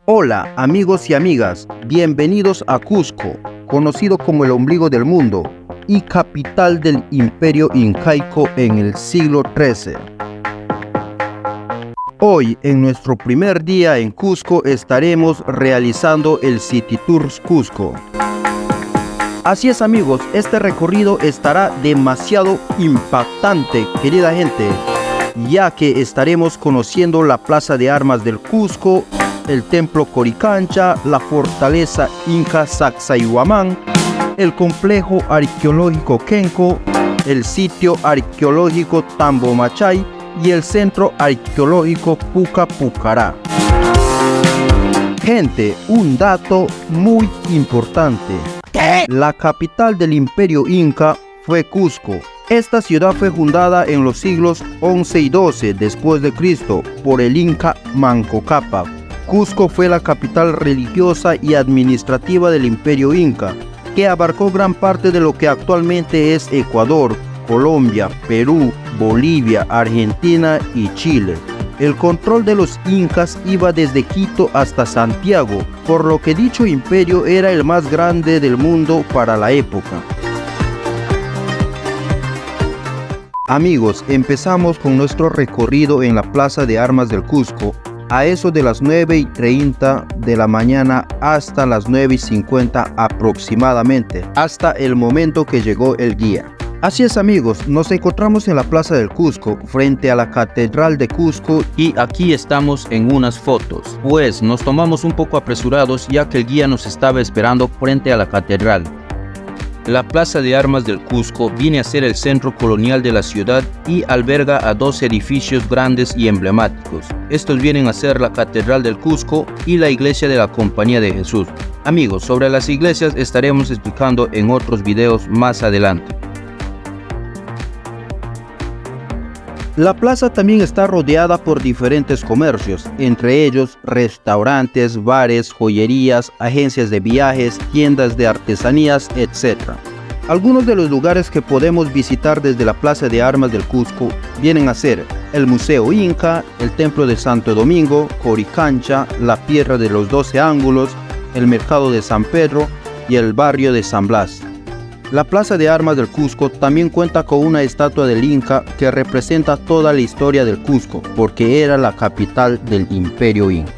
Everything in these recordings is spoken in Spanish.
Hola amigos y amigas, bienvenidos a Cusco, conocido como el ombligo del mundo y capital del imperio incaico en el siglo XIII. Hoy, en nuestro primer día en Cusco, estaremos realizando el City Tours Cusco. Así es amigos, este recorrido estará demasiado impactante, querida gente, ya que estaremos conociendo la Plaza de Armas del Cusco, el Templo Coricancha, la Fortaleza Inca Sacsayhuamán, el Complejo Arqueológico Kenko, el Sitio Arqueológico Tambomachay y el Centro Arqueológico Puca Pucará. Gente, un dato muy importante. ¿Qué? La capital del Imperio Inca fue Cusco. Esta ciudad fue fundada en los siglos XI y XII después de Cristo por el Inca Manco Cápac. Cusco fue la capital religiosa y administrativa del Imperio Inca, que abarcó gran parte de lo que actualmente es Ecuador, Colombia, Perú, Bolivia, Argentina y Chile. El control de los incas iba desde Quito hasta Santiago, por lo que dicho imperio era el más grande del mundo para la época. Amigos, empezamos con nuestro recorrido en la Plaza de Armas del Cusco, a eso de las 9:30 de la mañana hasta las 9:50 aproximadamente, hasta el momento que llegó el guía. Así es amigos, nos encontramos en la Plaza del Cusco, frente a la Catedral de Cusco, y aquí estamos en unas fotos, pues nos tomamos un poco apresurados ya que el guía nos estaba esperando frente a la catedral. La Plaza de Armas del Cusco viene a ser el centro colonial de la ciudad y alberga a dos edificios grandes y emblemáticos. Estos vienen a ser la Catedral del Cusco y la Iglesia de la Compañía de Jesús. Amigos, sobre las iglesias estaremos explicando en otros videos más adelante. La plaza también está rodeada por diferentes comercios, entre ellos restaurantes, bares, joyerías, agencias de viajes, tiendas de artesanías, etc. Algunos de los lugares que podemos visitar desde la Plaza de Armas del Cusco vienen a ser el Museo Inca, el Templo de Santo Domingo, Coricancha, la Piedra de los 12 Ángulos, el Mercado de San Pedro y el barrio de San Blas. La Plaza de Armas del Cusco también cuenta con una estatua del Inca que representa toda la historia del Cusco, porque era la capital del Imperio Inca.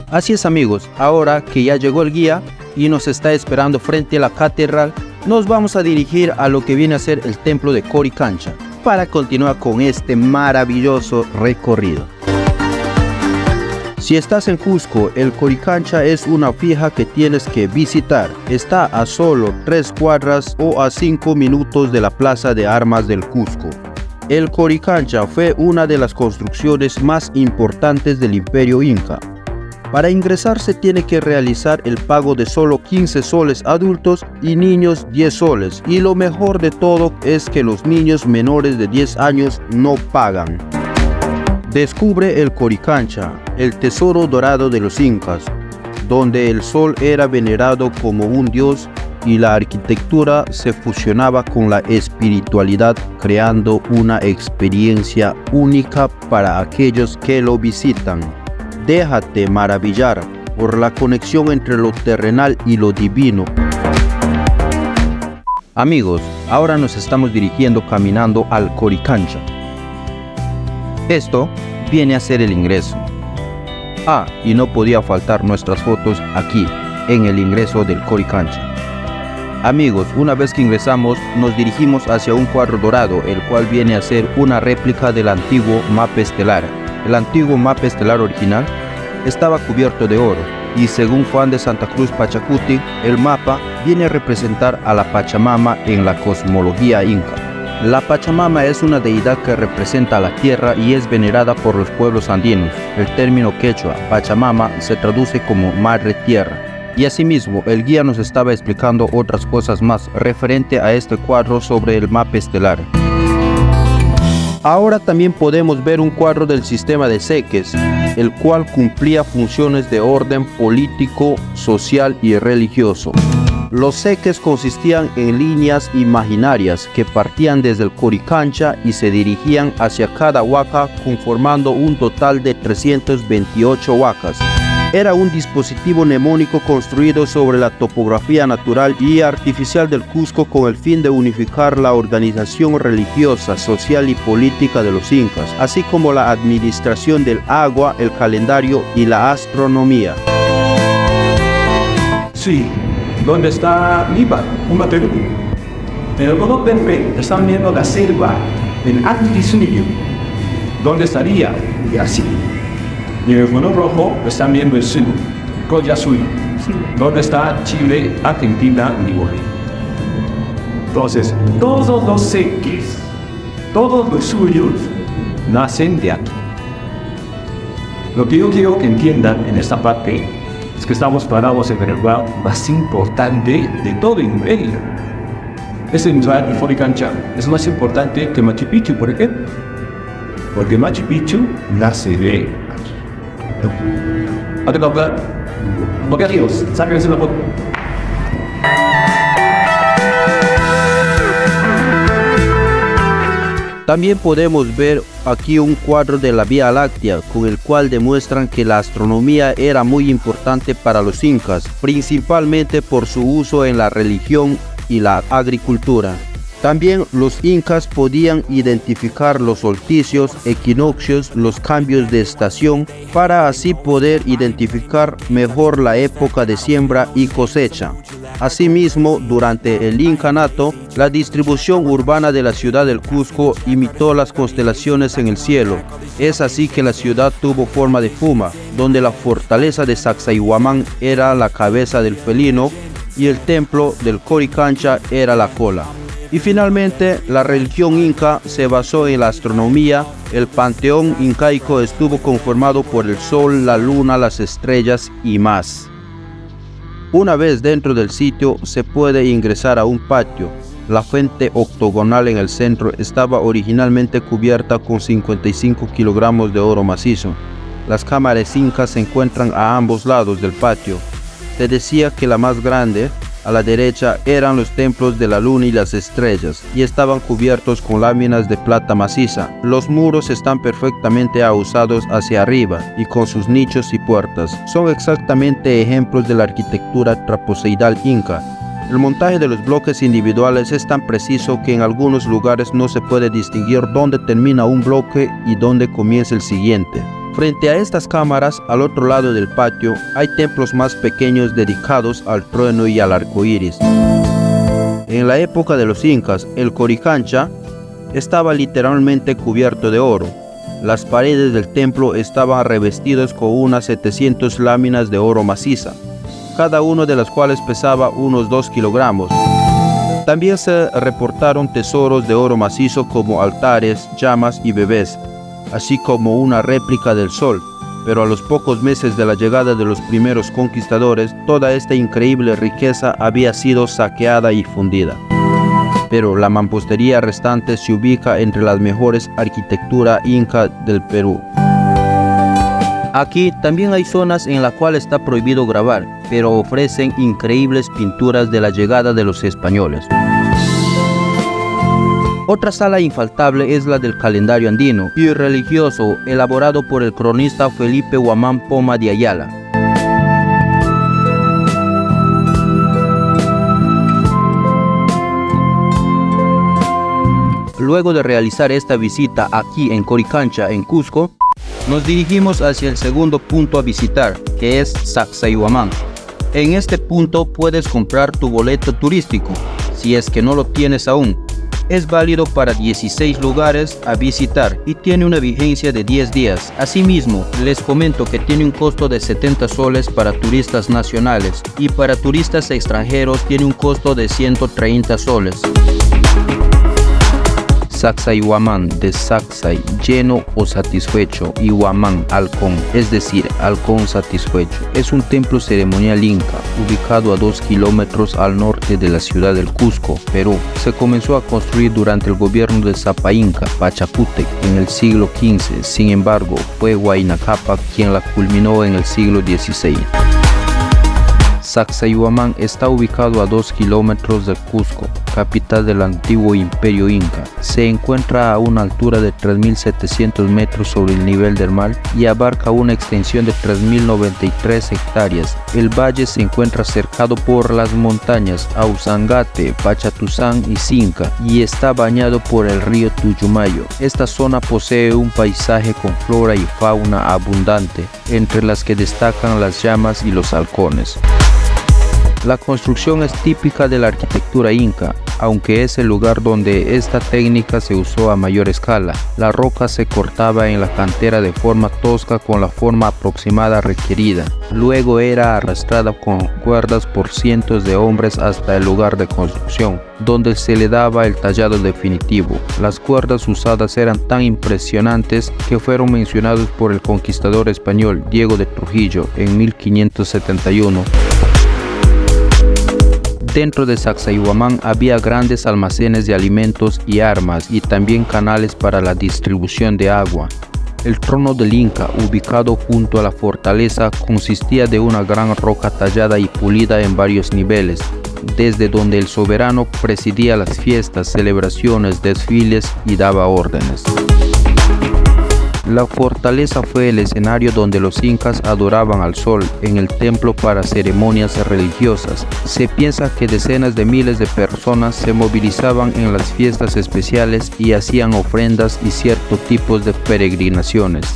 Así es amigos, ahora que ya llegó el guía y nos está esperando frente a la catedral, nos vamos a dirigir a lo que viene a ser el Templo de Coricancha, para continuar con este maravilloso recorrido. Si estás en Cusco, el Coricancha es una fija que tienes que visitar. Está a solo 3 cuadras o a 5 minutos de la Plaza de Armas del Cusco. El Coricancha fue una de las construcciones más importantes del Imperio Inca. Para ingresar se tiene que realizar el pago de solo 15 soles adultos y niños 10 soles. Y lo mejor de todo es que los niños menores de 10 años no pagan. Descubre el Coricancha, el tesoro dorado de los incas, donde el sol era venerado como un dios y la arquitectura se fusionaba con la espiritualidad, creando una experiencia única para aquellos que lo visitan. Déjate maravillar por la conexión entre lo terrenal y lo divino. Amigos, ahora nos estamos dirigiendo caminando al Coricancha. Esto viene a ser el ingreso. Y no podía faltar nuestras fotos aquí, en el ingreso del Coricancha. Amigos, una vez que ingresamos, nos dirigimos hacia un cuadro dorado, el cual viene a ser una réplica del antiguo mapa estelar. El antiguo mapa estelar original estaba cubierto de oro, y según Juan de Santa Cruz Pachacuti, el mapa viene a representar a la Pachamama en la cosmología inca. La Pachamama es una deidad que representa a la tierra y es venerada por los pueblos andinos. El término quechua, Pachamama, se traduce como Madre Tierra. Y asimismo, el guía nos estaba explicando otras cosas más referente a este cuadro sobre el mapa estelar. Ahora también podemos ver un cuadro del sistema de Seques, el cual cumplía funciones de orden político, social y religioso. Los seques consistían en líneas imaginarias que partían desde el Coricancha y se dirigían hacia cada huaca, conformando un total de 328 huacas. Era un dispositivo mnemónico construido sobre la topografía natural y artificial del Cusco con el fin de unificar la organización religiosa, social y política de los incas, así como la administración del agua, el calendario y la astronomía. Sí, ¿dónde está Lipa? Perú. En el cono verde están viendo la selva del Antisuyo. ¿Dónde estaría? Brasil. Y en el cono rojo están viendo el sur, Collasuyo. ¿Dónde está Chile, Argentina y Bolivia? Entonces, todos los seques, todos los suyos, nacen de aquí. Lo que yo quiero que entiendan en esta parte es que estamos parados en el lugar más importante de todo el imperio. Este lugar de Coricancha es más importante que Machu Picchu, ¿por qué? Porque Machu Picchu nace de aquí. Ok, amigos, sáquense la foto. También podemos ver aquí un cuadro de la Vía Láctea, con el cual demuestran que la astronomía era muy importante para los incas, principalmente por su uso en la religión y la agricultura. También los incas podían identificar los solsticios, equinoccios, los cambios de estación, para así poder identificar mejor la época de siembra y cosecha. Asimismo, durante el incanato, la distribución urbana de la ciudad del Cusco imitó las constelaciones en el cielo. Es así que la ciudad tuvo forma de fuma, donde la fortaleza de Sacsayhuamán era la cabeza del felino y el templo del Coricancha era la cola. Y finalmente, la religión inca se basó en la astronomía. El panteón incaico estuvo conformado por el sol, la luna, las estrellas y más. Una vez dentro del sitio, se puede ingresar a un patio. La fuente octogonal en el centro estaba originalmente cubierta con 55 kilogramos de oro macizo. Las cámaras incas se encuentran a ambos lados del patio. Se decía que la más grande, a la derecha, eran los templos de la luna y las estrellas, y estaban cubiertos con láminas de plata maciza. Los muros están perfectamente ahusados hacia arriba, y con sus nichos y puertas. Son exactamente ejemplos de la arquitectura trapezoidal inca. El montaje de los bloques individuales es tan preciso que en algunos lugares no se puede distinguir dónde termina un bloque y dónde comienza el siguiente. Frente a estas cámaras, al otro lado del patio, hay templos más pequeños dedicados al trueno y al arco iris. En la época de los incas, el Coricancha estaba literalmente cubierto de oro. Las paredes del templo estaban revestidas con unas 700 láminas de oro maciza, cada una de las cuales pesaba unos 2 kilogramos. También se reportaron tesoros de oro macizo como altares, llamas y bebés, así como una réplica del sol, pero a los pocos meses de la llegada de los primeros conquistadores, toda esta increíble riqueza había sido saqueada y fundida. Pero la mampostería restante se ubica entre las mejores arquitectura inca del Perú. Aquí también hay zonas en las cuales está prohibido grabar, pero ofrecen increíbles pinturas de la llegada de los españoles. Otra sala infaltable es la del calendario andino y religioso, elaborado por el cronista Felipe Huamán Poma de Ayala. Luego de realizar esta visita aquí en Coricancha, en Cusco, nos dirigimos hacia el segundo punto a visitar, que es Sacsayhuamán. En este punto puedes comprar tu boleto turístico, si es que no lo tienes aún. Es válido para 16 lugares a visitar y tiene una vigencia de 10 días. Asimismo, les comento que tiene un costo de 70 soles para turistas nacionales y para turistas extranjeros tiene un costo de 130 soles. Sacsayhuamán, de Sacsay, lleno o satisfecho, y Huamán, halcón, es decir, halcón satisfecho. Es un templo ceremonial inca, ubicado a 2 kilómetros al norte de la ciudad del Cusco, Perú. Se comenzó a construir durante el gobierno de Sapa Inca, Pachacútec, en el siglo XV. Sin embargo, fue Huayna Cápac quien la culminó en el siglo XVI. Sacsayhuamán está ubicado a 2 kilómetros de Cusco. capital del antiguo imperio inca. Se encuentra a una altura de 3.700 metros sobre el nivel del mar y abarca una extensión de 3.093 hectáreas. El valle se encuentra cercado por las montañas Ausangate, Pachatuzán y Cinca y está bañado por el río Tujumayo. Esta zona posee un paisaje con flora y fauna abundante, entre las que destacan las llamas y los halcones. La construcción es típica de la arquitectura inca, aunque es el lugar donde esta técnica se usó a mayor escala. La roca se cortaba en la cantera de forma tosca con la forma aproximada requerida. Luego era arrastrada con cuerdas por cientos de hombres hasta el lugar de construcción, donde se le daba el tallado definitivo. Las cuerdas usadas eran tan impresionantes que fueron mencionados por el conquistador español Diego de Trujillo en 1571. Dentro de Sacsayhuamán había grandes almacenes de alimentos y armas y también canales para la distribución de agua. El trono del Inca, ubicado junto a la fortaleza, consistía de una gran roca tallada y pulida en varios niveles, desde donde el soberano presidía las fiestas, celebraciones, desfiles y daba órdenes. La fortaleza fue el escenario donde los incas adoraban al sol en el templo para ceremonias religiosas. Se piensa que decenas de miles de personas se movilizaban en las fiestas especiales y hacían ofrendas y ciertos tipos de peregrinaciones.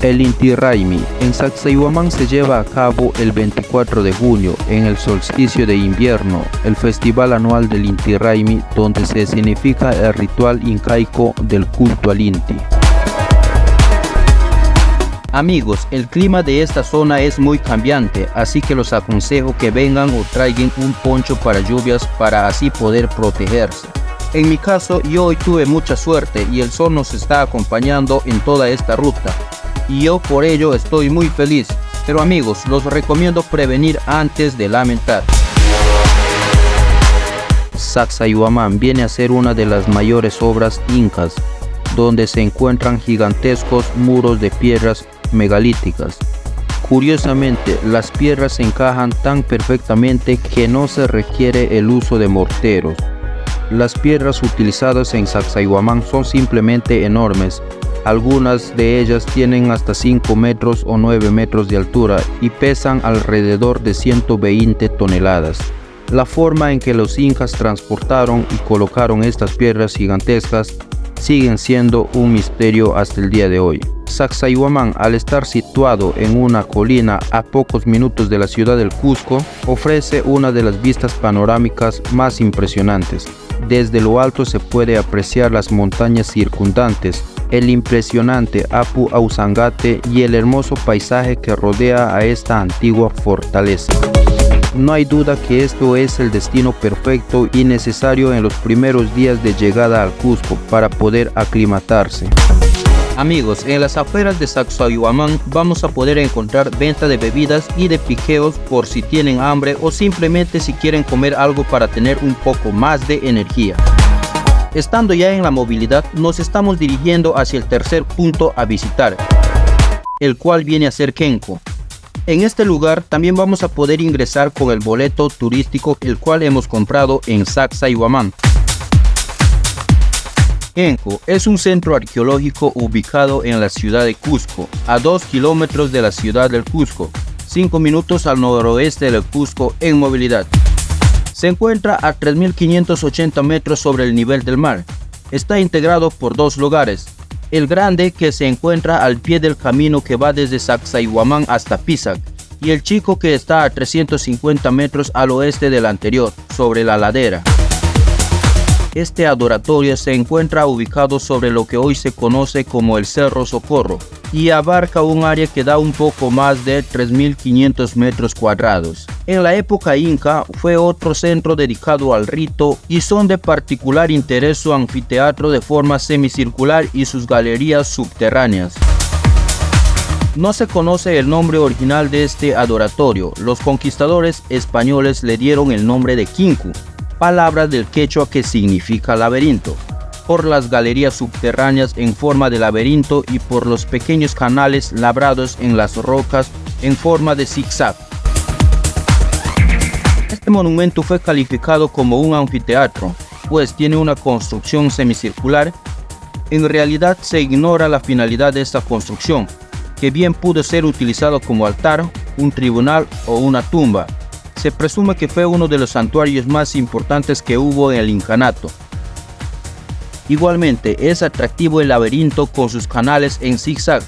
El Inti Raymi en Sacsayhuamán se lleva a cabo el 24 de junio, en el solsticio de invierno, el festival anual del Inti Raymi, donde se significa el ritual incaico del culto al Inti. Amigos, el clima de esta zona es muy cambiante, así que los aconsejo que vengan o traigan un poncho para lluvias para así poder protegerse. En mi caso, yo hoy tuve mucha suerte y el sol nos está acompañando en toda esta ruta, y yo por ello estoy muy feliz. Pero amigos, los recomiendo prevenir antes de lamentar. Sacsayhuamán viene a ser una de las mayores obras incas, donde se encuentran gigantescos muros de piedras megalíticas. Curiosamente, las piedras se encajan tan perfectamente que no se requiere el uso de morteros. Las piedras utilizadas en Sacsayhuamán son simplemente enormes. Algunas de ellas tienen hasta 5 metros o 9 metros de altura y pesan alrededor de 120 toneladas. La forma en que los incas transportaron y colocaron estas piedras gigantescas siguen siendo un misterio hasta el día de hoy. Sacsayhuamán, al estar situado en una colina a pocos minutos de la ciudad del Cusco, ofrece una de las vistas panorámicas más impresionantes. Desde lo alto se puede apreciar las montañas circundantes, el impresionante Apu Ausangate y el hermoso paisaje que rodea a esta antigua fortaleza. No hay duda que esto es el destino perfecto y necesario en los primeros días de llegada al Cusco para poder aclimatarse. Amigos, en las afueras de Sacsayhuamán vamos a poder encontrar venta de bebidas y de piqueos por si tienen hambre o simplemente si quieren comer algo para tener un poco más de energía. Estando ya en la movilidad, nos estamos dirigiendo hacia el tercer punto a visitar, el cual viene a ser Kenco. En este lugar también vamos a poder ingresar con el boleto turístico, el cual hemos comprado en Sacsayhuamán. Kenco es un centro arqueológico ubicado en la ciudad de Cusco, a 2 kilómetros de la ciudad del Cusco, 5 minutos al noroeste del Cusco en movilidad. Se encuentra a 3.580 metros sobre el nivel del mar. Está integrado por 2 lugares. El grande, que se encuentra al pie del camino que va desde Sacsayhuamán hasta Pisac, y el chico, que está a 350 metros al oeste del anterior, sobre la ladera. Este adoratorio se encuentra ubicado sobre lo que hoy se conoce como el Cerro Socorro y abarca un área que da un poco más de 3.500 metros cuadrados. En la época inca fue otro centro dedicado al rito y son de particular interés su anfiteatro de forma semicircular y sus galerías subterráneas. No se conoce el nombre original de este adoratorio. Los conquistadores españoles le dieron el nombre de Quinku, palabra del quechua que significa laberinto, por las galerías subterráneas en forma de laberinto y por los pequeños canales labrados en las rocas en forma de zigzag. Este monumento fue calificado como un anfiteatro pues tiene una construcción semicircular, en realidad se ignora la finalidad de esta construcción, que bien pudo ser utilizado como altar, un tribunal o una tumba. Se presume que fue uno de los santuarios más importantes que hubo en el incanato. Igualmente es atractivo el laberinto con sus canales en zigzag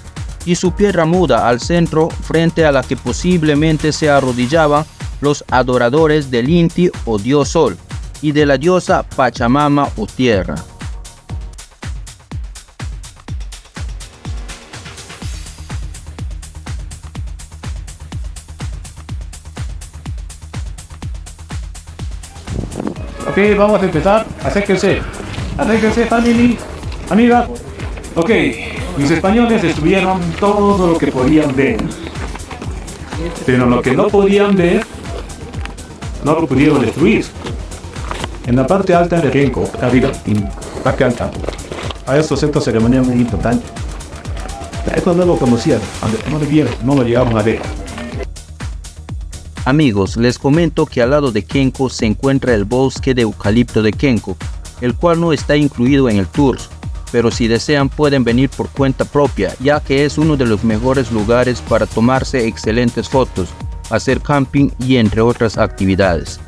y su piedra muda al centro, frente a la que posiblemente se arrodillaban los adoradores del Inti o dios Sol y de la diosa Pachamama o Tierra. Ok, vamos a empezar. Acérquense, family, amiga. Ok, los españoles destruyeron todo lo que podían ver. Pero lo que no podían ver, no lo pudieron destruir. En la parte alta de Renko, arriba, en la parte alta, hay estos centros ceremoniales muy importantes. Esto no lo conocían, no lo llegamos a ver. Amigos, les comento que al lado de Kenko se encuentra el bosque de eucalipto de Kenko, el cual no está incluido en el tour, pero si desean pueden venir por cuenta propia, ya que es uno de los mejores lugares para tomarse excelentes fotos, hacer camping y entre otras actividades.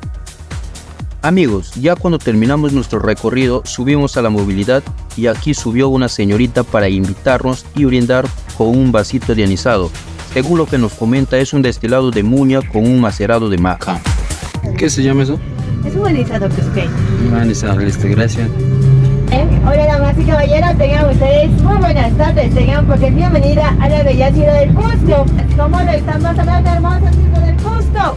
Amigos, ya cuando terminamos nuestro recorrido subimos a la movilidad y aquí subió una señorita para invitarnos y brindar con un vasito de anisado. Según lo que nos comenta, es un destilado de muña con un macerado de maca. ¿Qué se llama eso? Es un anisado cusqueño. Anisado, listo, gracias. Hola damas y caballeros, tengan ustedes muy buenas tardes, tengan porque bienvenida a la bella ciudad del Cusco. ¿Cómo lo estamos hablando, hermosa ciudad del Cusco?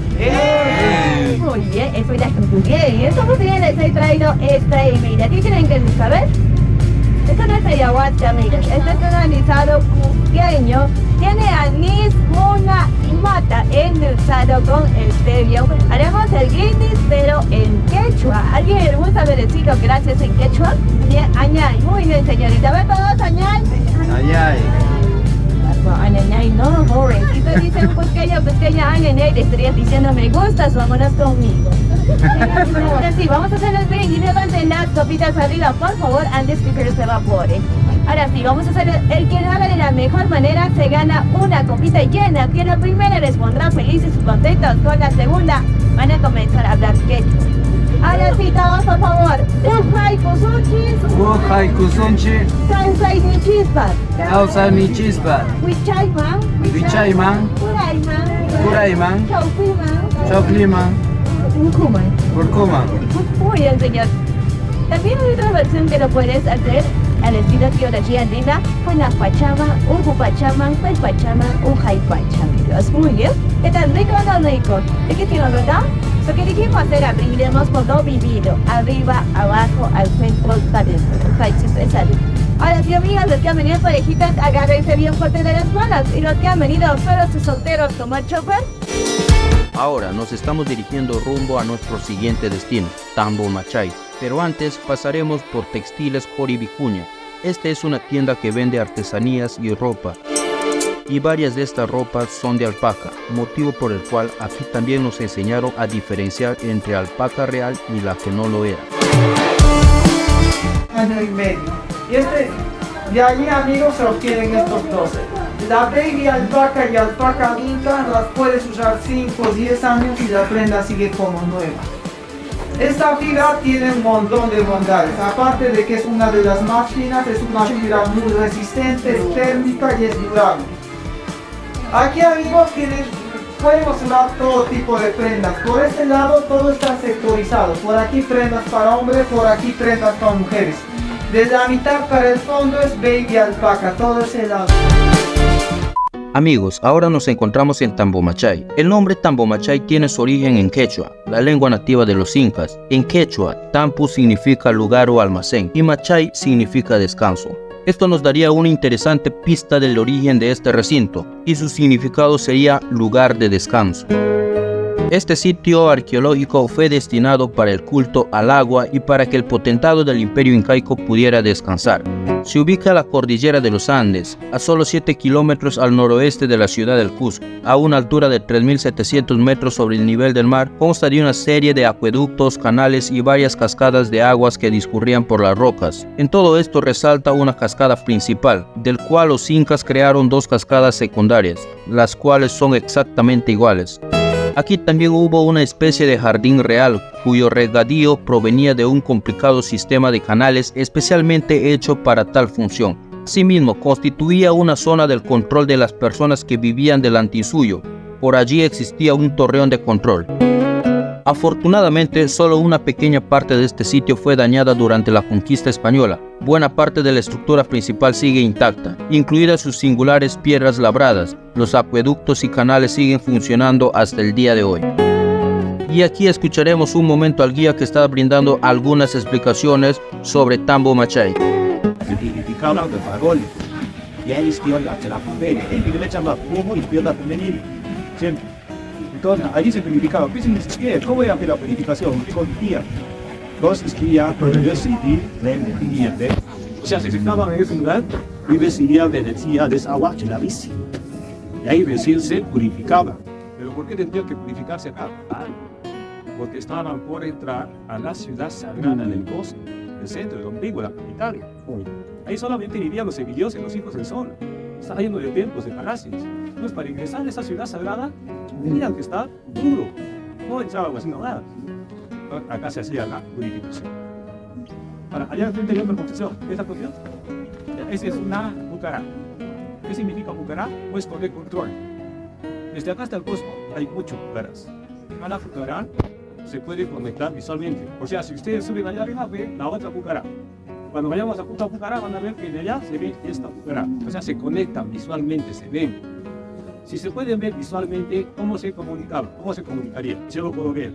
Muy bien, eso ya muy bien. Estamos bien, les he traído esta y mira, ¿qué creen que es, saber? Esto no es ayahuasca, amigos, este es un anisado cusqueño. Tiene anís, muna y mata endulzado con stevia. Haremos el brindis, pero en quechua. ¿Alguien le gusta decirlo gracias en quechua? Bien, añay. Muy bien, señorita. ¿Ven todos, añay? Añay. Añay, no, joven. Si te dicen pequeña, añay, le estarías diciendo me gustas, vámonos conmigo. Ahora sí, vamos a hacer el brindis. Levanten las copitas arriba, por favor, antes que se evapore. Ahora sí, vamos a hacer el que lo haga de la mejor manera se gana una copita llena. Que la primera respondrá felices y contentos. Con la segunda van a comenzar a hablar quechua. Ahora sí, todos por favor. Ujay kusunchis. Ujay kusunchi. Kansai ni chispas. Kausai ni chispa. Wichayman. Wichayman. Kurayman. Kurayman. Chaupiman. Chaupliman. Urkuman. Kurkuman. Muy bien, señor. También hay otra versión que lo puedes hacer al estilo biología andina con la pachama, un pachama, pues pachama, un jai pachama. Muy bien. ¿Qué tan rico o no rico? ¿Es que tiene verdad? Lo que dijimos hacer, abriremos por lo vivido, arriba, abajo, al centro, adentro. Ahora sí, amigas, los que han venido parejitas, agárrense bien fuerte de las manos. Y los que han venido solos y solteros como el chofer. Ahora nos estamos dirigiendo rumbo a nuestro siguiente destino, Tambo Machay. Pero antes pasaremos por Textiles Cori Vicuña. Esta es una tienda que vende artesanías y ropa. Y varias de estas ropas son de alpaca, motivo por el cual aquí también nos enseñaron a diferenciar entre alpaca real y la que no lo era. Año y medio. Y de allí, amigos, se obtienen estos 12. La baby alpaca y alpaca adulta las puedes usar 5 o 10 años y la prenda sigue como nueva. Esta fibra tiene un montón de bondades, aparte de que es una de las más finas, es una fibra muy resistente, es térmica y es durable. Aquí, amigos, podemos usar todo tipo de prendas. Por este lado todo está sectorizado, por aquí prendas para hombres, por aquí prendas para mujeres. De la mitad para el fondo es baby alpaca, todo ese lado. Amigos, ahora nos encontramos en Tambo Machay. El nombre Tambo Machay tiene su origen en quechua, la lengua nativa de los incas. En quechua, Tampu significa lugar o almacén y Machay significa descanso. Esto nos daría una interesante pista del origen de este recinto y su significado sería lugar de descanso. Este sitio arqueológico fue destinado para el culto al agua y para que el potentado del Imperio Incaico pudiera descansar. Se ubica en la cordillera de los Andes, a solo 7 kilómetros al noroeste de la ciudad del Cusco. A una altura de 3.700 metros sobre el nivel del mar, consta de una serie de acueductos, canales y varias cascadas de aguas que discurrían por las rocas. En todo esto resalta una cascada principal, del cual los incas crearon 2 cascadas secundarias, las cuales son exactamente iguales. Aquí también hubo una especie de jardín real, cuyo regadío provenía de un complicado sistema de canales especialmente hecho para tal función. Asimismo, constituía una zona del control de las personas que vivían delante suyo. Por allí existía un torreón de control. Afortunadamente, solo una pequeña parte de este sitio fue dañada durante la conquista española. Buena parte de la estructura principal sigue intacta, incluidas sus singulares piedras labradas. Los acueductos y canales siguen funcionando hasta el día de hoy. Y aquí escucharemos un momento al guía que está brindando algunas explicaciones sobre Tambo Machay. El significado de parol. Ya es que la feria, que le echan la fuego y pierda femenil. Siempre. Entonces, ahí se verificaba. ¿Qué significa? ¿Cómo era la verificación? ¿Qué consistía? Consistía en decidir la energía de. O sea, se estaban en ese lugar y recibían la energía de esa agua que la bici. Y ahí recién se purificaba. ¿Pero por qué tendría que purificarse acá? Porque estaban por entrar a la ciudad sagrada del Cusco, el centro, el ombligo, la capital. Ahí solamente vivían los semidioses, los hijos del sol. Estaba lleno de templos, de palacios. Entonces, para ingresar a esa ciudad sagrada, tenían que estar duro. No entraban haciendo nada. Acá se hacía la purificación. Para allá frente hay otra concesión. ¿Esa concesión? Esa es una pucará. ¿Qué significa pucará? Pues poner control. Desde acá hasta el Cusco hay muchos pucarás. Cada pucará se puede conectar visualmente. O sea, si ustedes suben allá arriba, ven la otra pucará. Cuando vayamos a otra pucará, van a ver que de allá se ve esta pucará. O sea, se conectan visualmente, se ven. Si se pueden ver visualmente, ¿cómo se comunicaba? ¿Cómo se comunicaría? Yo lo puedo ver.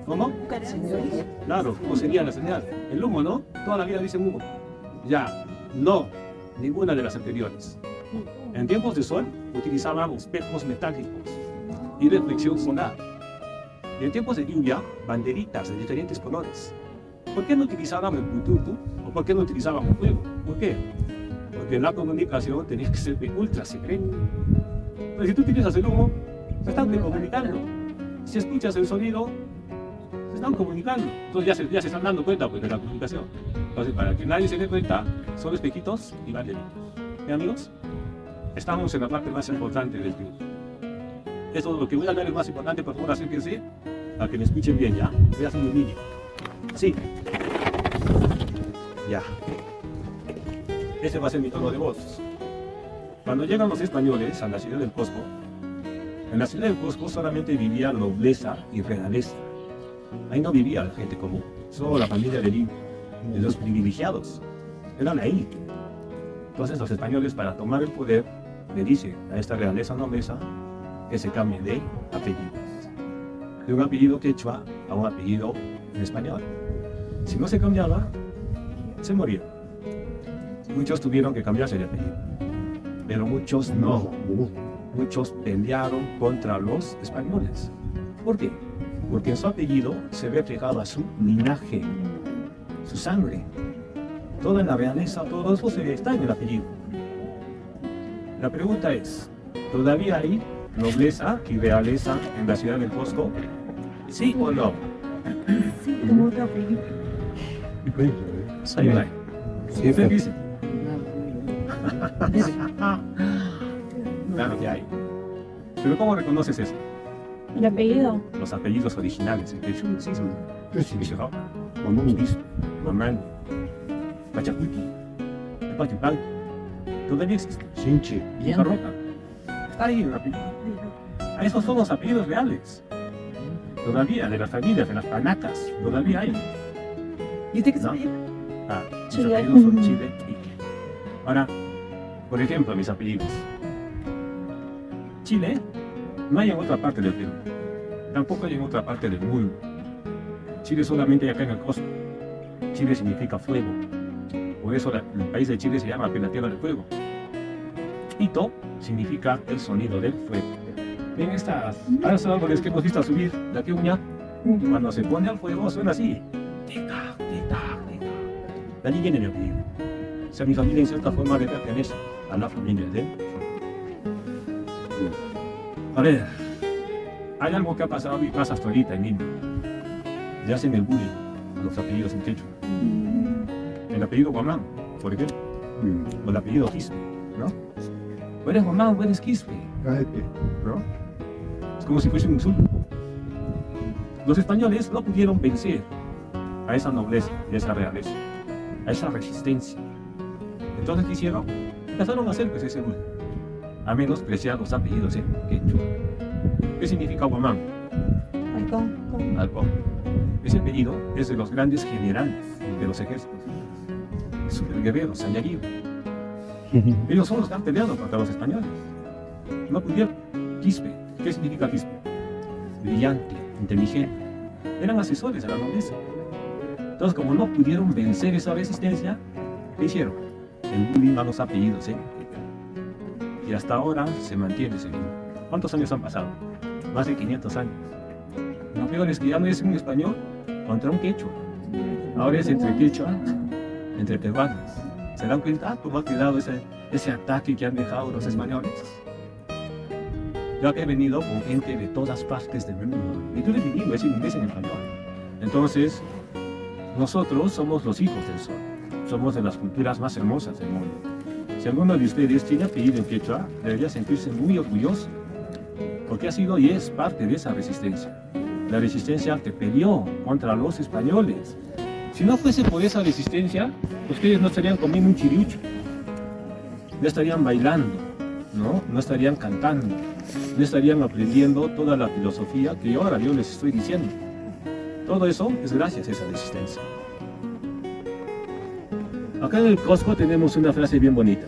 ¿Cómo? Claro, ¿cómo sería la señal? El humo, ¿no? Toda la vida dicen humo. Ya, no, ninguna de las anteriores. En tiempos de sol, utilizaban espejos metálicos y reflexión solar. Y en tiempos de lluvia, banderitas de diferentes colores. ¿Por qué no utilizaban el Bluetooth? ¿O por qué no utilizaban el fuego? ¿Por qué? Porque la comunicación tenía que ser de ultra secreta. Pero si tú utilizas el humo, se están comunicando. Si escuchas el sonido, se están comunicando. Entonces ya se están dando cuenta pues, de la comunicación. Entonces, para que nadie se dé cuenta, son espejitos y banderitas. ¿Y amigos? Estamos en la parte más importante del video. Eso lo que voy a dar es más importante, por favor, acérquense a que me escuchen bien, ¿ya? Voy a hacer un vídeo. Sí. Ya. Ese va a ser mi tono de voz. Cuando llegan los españoles a la ciudad del Cusco, en la ciudad del Cusco solamente vivía nobleza y realeza. Ahí no vivía la gente común, solo la familia de los privilegiados. Eran ahí. Entonces los españoles, para tomar el poder, le dicen a esta realeza nobleza que se cambie de apellidos. De un apellido quechua a un apellido en español. Si no se cambiaba, se moría. Muchos tuvieron que cambiarse de apellido, pero muchos no. Muchos pelearon contra los españoles. ¿Por qué? Porque en su apellido se reflejaba su linaje, su sangre. Toda la realeza, todo eso está en el apellido. La pregunta es, ¿todavía hay nobleza y realeza en la ciudad del Cusco? ¿Sí o no? Sí, como otro apellido. Ahí va. ¿Sí usted dice? Claro que hay. Pero ¿cómo reconoces eso? ¿El apellido? Los apellidos originales. El quechua, sí, son. Momumbis, Mamán, Pachacuti, Pachupal. Todavía existe. Chinche, Carroca. Está ahí el apellido. Esos son los apellidos reales. Todavía, de las familias, de las panacas, todavía hay. ¿Y usted qué ¿No? sabe? Mis Chile. apellidos son Chile y ahora, por ejemplo, mis apellidos. Chile no hay en otra parte del Perú. Tampoco hay en otra parte del mundo. Chile solamente hay acá en el Cusco. Chile significa fuego. Por eso el país de Chile se llama la Tierra del Fuego. Ito significa el sonido del fuego. en estas árboles que hemos visto subir de aquí uña, cuando se pone al fuego suena así. Tic-tac, tic-tac, tic-tac. De allí viene mi apellido. O sea, mi familia en cierta forma le pertenece a la familia de él. A ver, hay algo que ha pasado y pasa hasta ahorita en Lima. Ya hacen el bullying a los apellidos en quechua. El apellido Guamán, por ejemplo, o el apellido Quispe, ¿no? O eres Guamán o eres Quispe, ¿no? Es como si fuese un insulto. Los españoles no pudieron vencer a esa nobleza, a esa realeza, a esa resistencia. Entonces, ¿qué hicieron? Empezaron a hacer pues ese bullying, a menospreciar los apellidos en quechua. ¿Qué significa Guamán? Halcón. Ese apellido es de los grandes generales de los ejércitos, super guerreros, Sayaguiba. Ellos son los que han peleado contra los españoles. No pudieron. Quispe, ¿qué significa Quispe? Brillante, inteligente. Eran asesores a la nobleza. Entonces, como no pudieron vencer esa resistencia, ¿qué hicieron? El bullying a los apellidos, y hasta ahora se mantiene ese bullying. ¿Cuántos años han pasado? Más de 500 años. Lo peor es que ya no es un español contra un quechua. Ahora es entre quechua, entre peruanos. ¿Se dan cuenta cómo ha quedado ese ataque que han dejado los españoles? Yo he venido con gente de todas partes del mundo. Y tú le digo, es en inglés y en español. Entonces, nosotros somos los hijos del sol. Somos de las culturas más hermosas del mundo. Si alguno de ustedes tiene apellido en quechua, debería sentirse muy orgulloso. Porque ha sido y es parte de esa resistencia. La resistencia que peleó contra los españoles. Si no fuese por esa resistencia, ustedes no estarían comiendo un chiriucho. No estarían bailando, no estarían cantando, no estarían aprendiendo toda la filosofía que ahora yo les estoy diciendo. Todo eso es gracias a esa resistencia. Acá en el Cusco tenemos una frase bien bonita.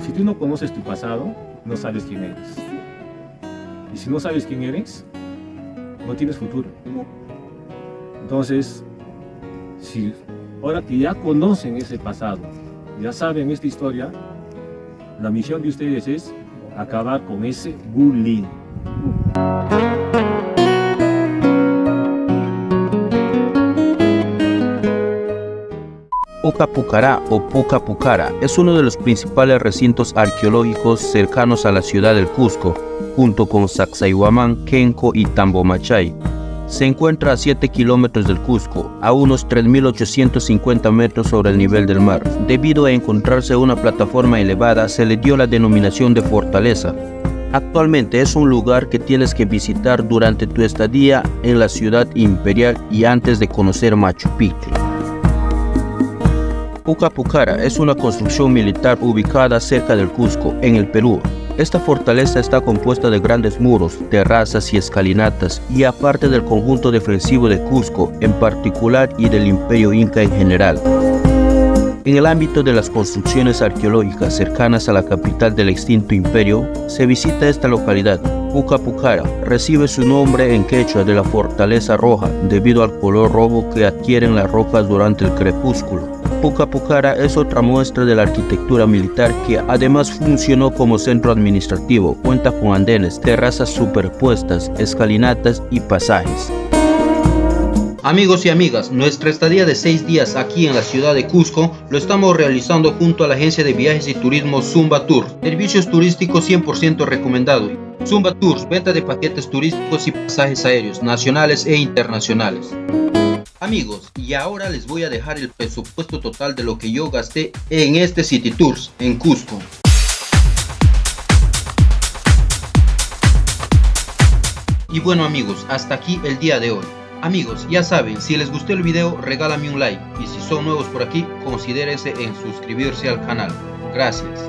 Si tú no conoces tu pasado, no sabes quién eres. Y si no sabes quién eres, no tienes futuro. Entonces, si ahora que ya conocen ese pasado, ya saben esta historia, la misión de ustedes es acabar con ese bullying. Pucapucará o Pucapucara es uno de los principales recintos arqueológicos cercanos a la ciudad del Cusco, junto con Sacsayhuamán, Kenco y Tambomachay. Se encuentra a 7 kilómetros del Cusco, a unos 3.850 metros sobre el nivel del mar. Debido a encontrarse una plataforma elevada, se le dio la denominación de fortaleza. Actualmente es un lugar que tienes que visitar durante tu estadía en la ciudad imperial y antes de conocer Machu Picchu. Pucapucara es una construcción militar ubicada cerca del Cusco, en el Perú. Esta fortaleza está compuesta de grandes muros, terrazas y escalinatas, y aparte del conjunto defensivo de Cusco en particular y del Imperio Inca en general. En el ámbito de las construcciones arqueológicas cercanas a la capital del extinto imperio, se visita esta localidad. Pucapucara recibe su nombre en quechua de la fortaleza roja debido al color rojo que adquieren las rocas durante el crepúsculo. Pucapucara es otra muestra de la arquitectura militar que además funcionó como centro administrativo. Cuenta con andenes, terrazas superpuestas, escalinatas y pasajes. Amigos y amigas, nuestra estadía de 6 días aquí en la ciudad de Cusco lo estamos realizando junto a la agencia de viajes y turismo Zumba Tours. Servicios turísticos 100% recomendados. Zumba Tours, venta de paquetes turísticos y pasajes aéreos nacionales e internacionales. Amigos, y ahora les voy a dejar el presupuesto total de lo que yo gasté en este City Tours en Cusco. Y bueno amigos, hasta aquí el día de hoy. Amigos, ya saben, si les gustó el video, regálame un like. Y si son nuevos por aquí, considérense en suscribirse al canal. Gracias.